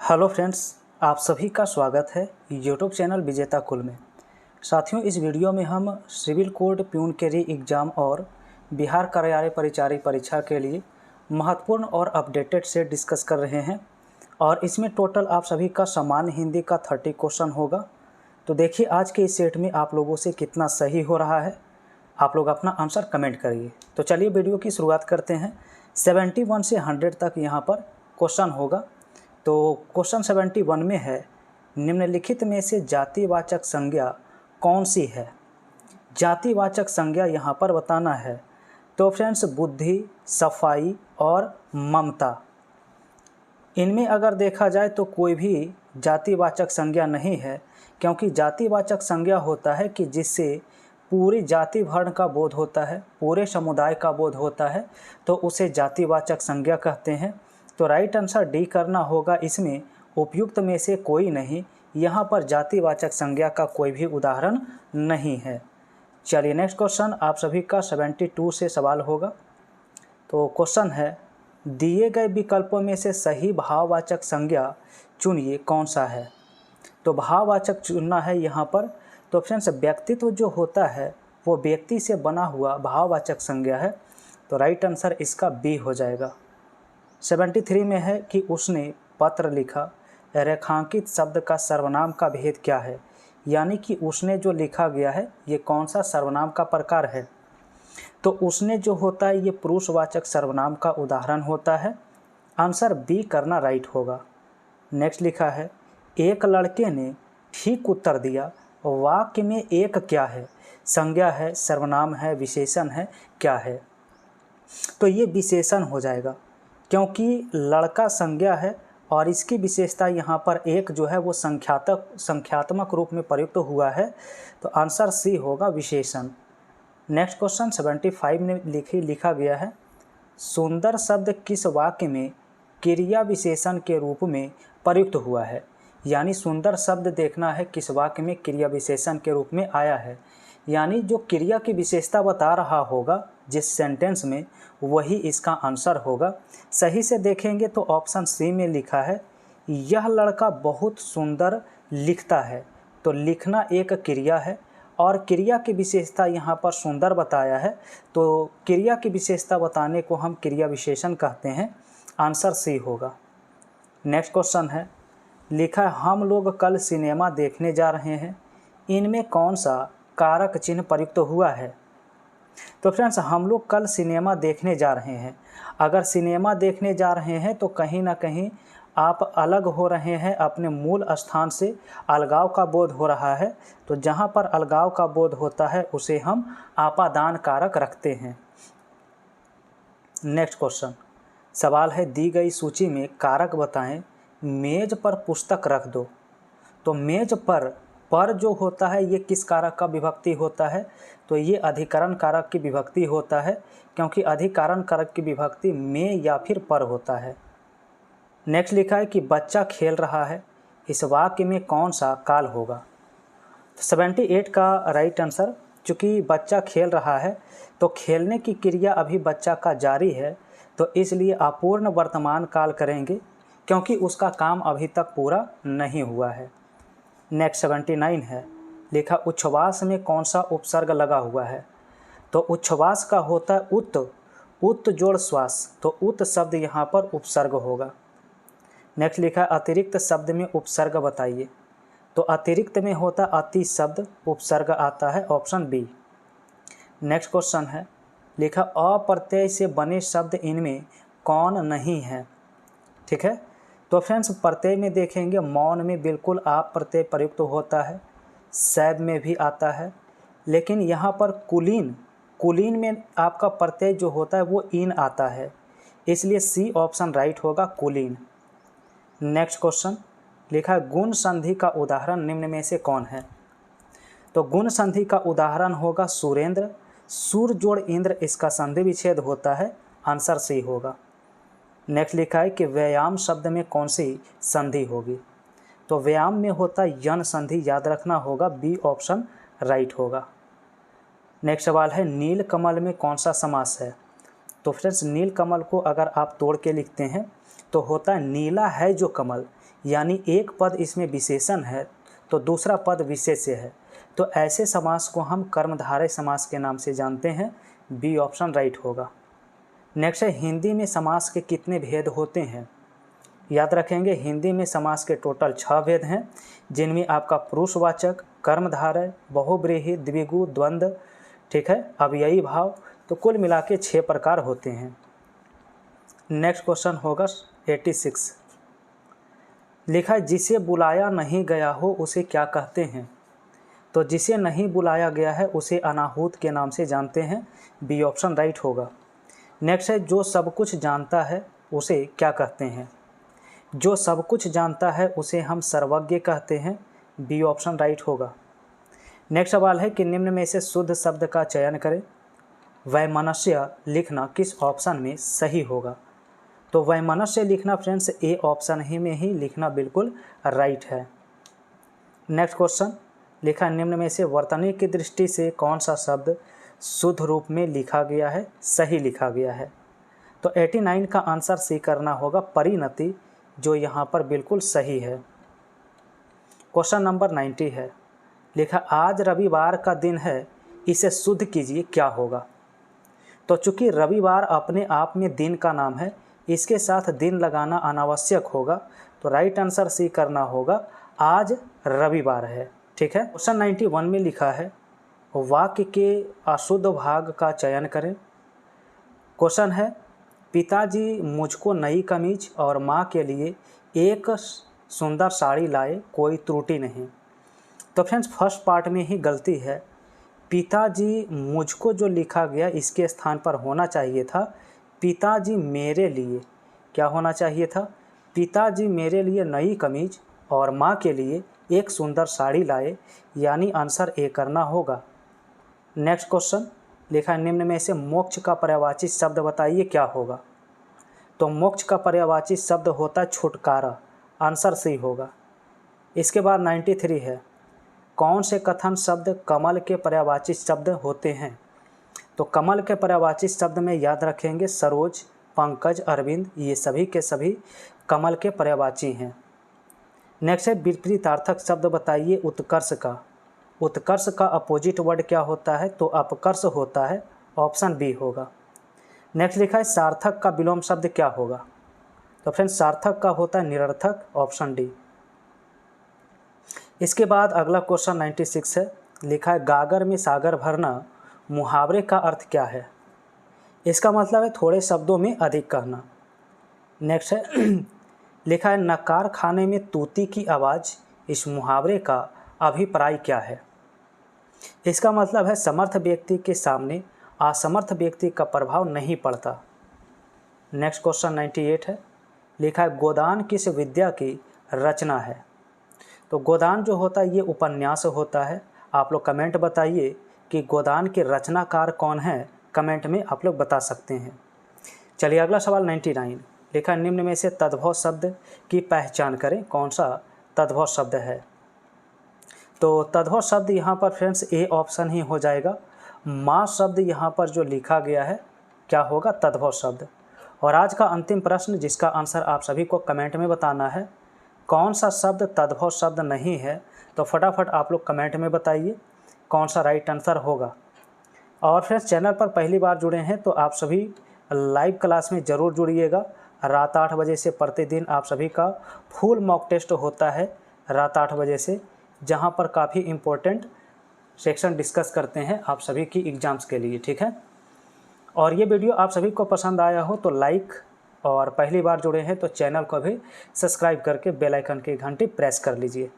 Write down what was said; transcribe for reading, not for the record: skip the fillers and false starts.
Hello friends, आप सभी का स्वागत है यूट्यूब चैनल विजेता कुल में। साथियों, इस वीडियो में हम सिविल कोड प्यून के री एग्ज़ाम और बिहार कार्यालय परिचारी परीक्षा के लिए महत्वपूर्ण और अपडेटेड से डिस्कस कर रहे हैं और इसमें टोटल आप सभी का सामान्य हिंदी का 30 क्वेश्चन होगा। तो देखिए आज के इस सेट में आप लोगों से कितना सही हो रहा है, आप लोग अपना आंसर कमेंट करिए। तो चलिए वीडियो की शुरुआत करते हैं। 71 से 100 तक यहाँ पर क्वेश्चन होगा। तो क्वेश्चन 71 में है, निम्नलिखित में से जातिवाचक संज्ञा कौन सी है। जातिवाचक संज्ञा यहाँ पर बताना है। तो फ्रेंड्स, बुद्धि, सफाई और ममता, इनमें अगर देखा जाए तो कोई भी जातिवाचक संज्ञा नहीं है, क्योंकि जातिवाचक संज्ञा होता है कि जिससे पूरी जाति वर्ण का बोध होता है, पूरे समुदाय का बोध होता है, तो उसे जातिवाचक संज्ञा कहते हैं। तो राइट आंसर डी करना होगा। इसमें उपयुक्त में से कोई नहीं, यहाँ पर जातिवाचक संज्ञा का कोई भी उदाहरण नहीं है। चलिए नेक्स्ट क्वेश्चन आप सभी का 72 से सवाल होगा। तो क्वेश्चन है, दिए गए विकल्पों में से सही भाववाचक संज्ञा चुनिए, कौन सा है। तो भाववाचक चुनना है यहाँ पर। तो फ्रेंड्स, व्यक्तित्व जो होता है वो व्यक्ति से बना हुआ भाववाचक संज्ञा है। तो राइट आंसर इसका बी हो जाएगा। 73 में है कि उसने पत्र लिखा, रेखांकित शब्द का सर्वनाम का भेद क्या है। यानी कि उसने जो लिखा गया है ये कौन सा सर्वनाम का प्रकार है। तो उसने जो होता है ये पुरुषवाचक सर्वनाम का उदाहरण होता है। आंसर बी करना राइट होगा। नेक्स्ट लिखा है, एक लड़के ने ठीक उत्तर दिया। वाक्य में एक क्या है, संज्ञा है, सर्वनाम है, विशेषण है, क्या है। तो ये विशेषण हो जाएगा, क्योंकि लड़का संज्ञा है और इसकी विशेषता यहाँ पर एक जो है वो संख्यात्मक रूप में प्रयुक्त हुआ है। तो आंसर सी होगा, विशेषण। नेक्स्ट क्वेश्चन 75 में लिखा गया है, सुंदर शब्द किस वाक्य में क्रिया विशेषण के रूप में प्रयुक्त हुआ है। यानी सुंदर शब्द देखना है किस वाक्य में क्रिया विशेषण के रूप में आया है। यानी जो क्रिया की विशेषता बता रहा होगा जिस सेंटेंस में, वही इसका आंसर होगा। सही से देखेंगे तो ऑप्शन सी में लिखा है, यह लड़का बहुत सुंदर लिखता है। तो लिखना एक क्रिया है और क्रिया की विशेषता यहाँ पर सुंदर बताया है। तो क्रिया की विशेषता बताने को हम क्रिया विशेषण कहते हैं। आंसर सी होगा। नेक्स्ट क्वेश्चन है, लिखा है, हम लोग कल सिनेमा देखने जा रहे हैं। इनमें कौन सा कारक चिन्ह प्रयुक्त हुआ है। तो फ्रेंड्स, हम लोग कल सिनेमा देखने जा रहे हैं। अगर सिनेमा देखने जा रहे हैं तो कहीं ना कहीं आप अलग हो रहे हैं, अपने मूल स्थान से अलगाव का बोध हो रहा है। तो जहाँ पर अलगाव का बोध होता है उसे हम आपादान कारक रखते हैं। नेक्स्ट क्वेश्चन सवाल है, दी गई सूची में कारक बताएं, मेज पर पुस्तक रख दो। तो मेज पर जो होता है ये किस कारक का विभक्ति होता है। तो ये अधिकरण कारक की विभक्ति होता है, क्योंकि अधिकरण कारक की विभक्ति में या फिर पर होता है। नेक्स्ट लिखा है कि बच्चा खेल रहा है। इस वाक्य में कौन सा काल होगा। 78 का राइट आंसर, चूँकि बच्चा खेल रहा है तो खेलने की क्रिया अभी बच्चा का जारी है, तो इसलिए अपूर्ण वर्तमान काल करेंगे, क्योंकि उसका काम अभी तक पूरा नहीं हुआ है। नेक्स्ट 79 है, लिखा उच्छ्वास में कौन सा उपसर्ग लगा हुआ है। तो उच्छ्वास का होता है उत जोड़ श्वास, तो उत शब्द यहाँ पर उपसर्ग होगा। नेक्स्ट लिखा है, अतिरिक्त शब्द में उपसर्ग बताइए। तो अतिरिक्त में होता अति शब्द उपसर्ग आता है, ऑप्शन बी। नेक्स्ट क्वेश्चन है, लिखा अप्रत्यय से बने शब्द इनमें कौन नहीं है। ठीक है, तो फ्रेंड्स प्रत्यय में देखेंगे, मौन में बिल्कुल आप प्रत्यय प्रयुक्त होता है, सैब में भी आता है, लेकिन यहाँ पर कुलीन में आपका प्रत्यय जो होता है वो इन आता है, इसलिए सी ऑप्शन राइट होगा, कुलीन। नेक्स्ट क्वेश्चन लिखा है, गुण संधि का उदाहरण निम्न में से कौन है। तो गुण संधि का उदाहरण होगा सुरेंद्र, सूर जोड़ इंद्र, इसका संधि विच्छेद होता है, आंसर सी होगा। नेक्स्ट लिखा है कि व्यायाम शब्द में कौन सी संधि होगी। तो व्यायाम में होता यन संधि, याद रखना होगा, बी ऑप्शन राइट होगा। नेक्स्ट सवाल है, नील कमल में कौन सा समास है। तो फ्रेंड्स नील कमल को अगर आप तोड़ के लिखते हैं तो होता है नीला है जो कमल, यानी एक पद इसमें विशेषण है तो दूसरा पद विशेष्य है, तो ऐसे समास को हम कर्मधारय समास के नाम से जानते हैं। बी ऑप्शन राइट होगा। नेक्स्ट है, हिंदी में समास के कितने भेद होते हैं? याद रखेंगे, हिंदी में समास के टोटल 6 भेद हैं, जिनमें आपका पुरुषवाचक, कर्मधारय, बहुब्रीहि, द्विगु, द्वंद्व, ठीक है, अव्ययी भाव, तो कुल मिला के 6 प्रकार होते हैं। नेक्स्ट क्वेश्चन होगा 86। लिखा है, जिसे बुलाया नहीं गया हो उसे क्या कहते हैं? तो जिसे नहीं बुलाया गया है उसे अनाहूत के नाम से जानते हैं। बी ऑप्शन राइट होगा। नेक्स्ट है, जो सब कुछ जानता है उसे क्या कहते हैं? जो सब कुछ जानता है उसे हम सर्वज्ञ कहते हैं। बी ऑप्शन राइट होगा। नेक्स्ट सवाल है कि निम्न में से शुद्ध शब्द का चयन करें। वैमनस्य लिखना किस ऑप्शन में सही होगा? तो वैमनस्य लिखना फ्रेंड्स ए ऑप्शन ही में ही लिखना बिल्कुल राइट है। नेक्स्ट क्वेश्चन लिखा, निम्न में से वर्तनी की दृष्टि से कौन सा शब्द शुद्ध रूप में लिखा गया है, सही लिखा गया है? तो 89 का आंसर सी करना होगा, परिणति, जो यहाँ पर बिल्कुल सही है। क्वेश्चन नंबर 90 है, लिखा आज रविवार का दिन है, इसे शुद्ध कीजिए, क्या होगा? तो चूंकि रविवार अपने आप में दिन का नाम है, इसके साथ दिन लगाना अनावश्यक होगा, तो राइट आंसर सी करना होगा, आज रविवार है। ठीक है। क्वेश्चन 91 में लिखा है, वाक्य के अशुद्ध भाग का चयन करें। क्वेश्चन है, पिताजी मुझको नई कमीज और माँ के लिए एक सुंदर साड़ी लाए, कोई त्रुटि नहीं। तो फ्रेंड्स फर्स्ट पार्ट में ही गलती है। पिताजी मुझको जो लिखा गया इसके स्थान पर होना चाहिए था पिताजी मेरे लिए। क्या होना चाहिए था? पिताजी मेरे लिए नई कमीज और माँ के लिए एक सुंदर साड़ी लाए, यानी आंसर ए करना होगा। नेक्स्ट क्वेश्चन लिखा है, निम्न में से मोक्ष का पर्यायवाची शब्द बताइए, क्या होगा? तो मोक्ष का पर्यायवाची शब्द होता है छुटकारा, आंसर सी होगा। इसके बाद 93 है, कौन से कथन शब्द कमल के पर्यायवाची शब्द होते हैं? तो कमल के पर्यायवाची शब्द में याद रखेंगे सरोज, पंकज, अरविंद, ये सभी के सभी कमल के पर्यायवाची हैं। नेक्स्ट है, विपरीतार्थक शब्द बताइए उत्कर्ष का। उत्कर्ष का अपोजिट वर्ड क्या होता है? तो अपकर्ष होता है, ऑप्शन बी होगा। नेक्स्ट लिखा है, सार्थक का विलोम शब्द क्या होगा? तो फ्रेंड्स सार्थक का होता है निरर्थक, ऑप्शन डी। इसके बाद अगला क्वेश्चन 96 है, लिखा है, गागर में सागर भरना मुहावरे का अर्थ क्या है? इसका मतलब है थोड़े शब्दों में अधिक कहना। नेक्स्ट है, लिखा है, नकार खाने में तूती की आवाज़, इस मुहावरे का अभिप्राय क्या है? इसका मतलब है समर्थ व्यक्ति के सामने असमर्थ व्यक्ति का प्रभाव नहीं पड़ता। नेक्स्ट क्वेश्चन 98 है, लिखा है, गोदान किस विद्या की रचना है? तो गोदान जो होता है ये उपन्यास होता है। आप लोग कमेंट बताइए कि गोदान के रचनाकार कौन है, कमेंट में आप लोग बता सकते हैं। चलिए अगला सवाल 99, लिखा है, निम्न में से तद्भव शब्द की पहचान करें, कौन सा तद्भव शब्द है? तो तद्भव शब्द यहाँ पर फ्रेंड्स ए ऑप्शन ही हो जाएगा। माँ शब्द यहाँ पर जो लिखा गया है क्या होगा? तद्भव शब्द। और आज का अंतिम प्रश्न जिसका आंसर आप सभी को कमेंट में बताना है, कौन सा शब्द तद्भव शब्द नहीं है? तो फटाफट आप लोग कमेंट में बताइए कौन सा राइट आंसर होगा। और फ्रेंड्स चैनल पर पहली बार जुड़े हैं तो आप सभी लाइव क्लास में ज़रूर जुड़िएगा। रात 8 बजे से प्रतिदिन आप सभी का फुल मॉक टेस्ट होता है रात 8 बजे से, जहां पर काफ़ी इम्पोर्टेंट सेक्शन डिस्कस करते हैं आप सभी की एग्ज़ाम्स के लिए। ठीक है। और ये वीडियो आप सभी को पसंद आया हो तो लाइक, और पहली बार जुड़े हैं तो चैनल को भी सब्सक्राइब करके बेल आइकन की घंटी प्रेस कर लीजिए।